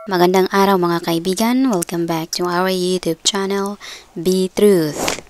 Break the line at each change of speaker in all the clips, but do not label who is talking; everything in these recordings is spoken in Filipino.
Magandang araw mga kaibigan, welcome back to our YouTube channel, Be Truth.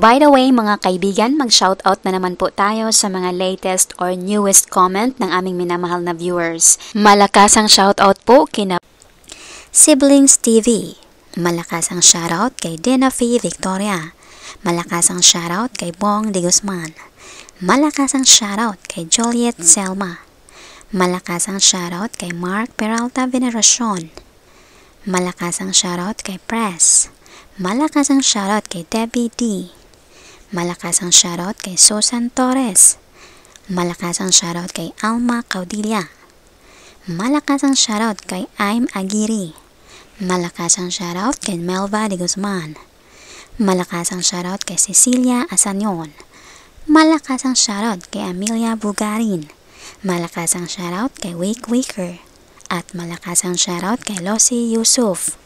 By the way mga kaibigan, mag-shoutout na naman po tayo sa mga latest or newest comment ng aming minamahal na viewers. Malakas ang shoutout po kina Siblings TV. Malakas ang shoutout kay Dina Fee Victoria. Malakas ang shoutout kay Bong de Guzman. Malakas ang shoutout kay Juliet Selma. Malakas ang shoutout kay Mark Peralta Veneracion. Malakas ang shoutout kay Press. Malakas ang shoutout kay Debbie D. Malakas ang shoutout kay Susan Torres. Malakas ang shoutout kay Alma Caudilla. Malakas ang shoutout kay Aim Aguirre. Malakas ang shoutout kay Melva de Guzman. Malakas ang shoutout kay Cecilia Asañon. Malakas ang shoutout kay Amelia Bugarin. Malakas ang shoutout kay Wake Waker. At malakas ang shoutout kay Losi Yusuf.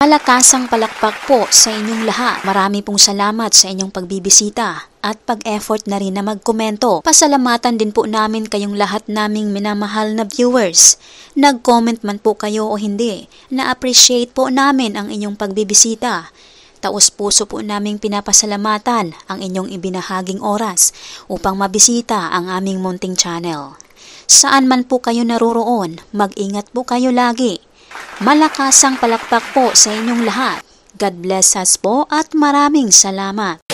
Malakasang palakpak po sa inyong lahat. Marami pong salamat sa inyong pagbibisita at pag-effort na rin na magkomento. Pasalamatan din po namin kayong lahat naming minamahal na viewers. Nag-comment man po kayo o hindi, na-appreciate po namin ang inyong pagbibisita. Taos puso po naming pinapasalamatan ang inyong ibinahaging oras upang mabisita ang aming munting channel. Saan man po kayo naroroon, mag-ingat po kayo lagi. Malakasang palakpak po sa inyong lahat. God bless us po at maraming salamat.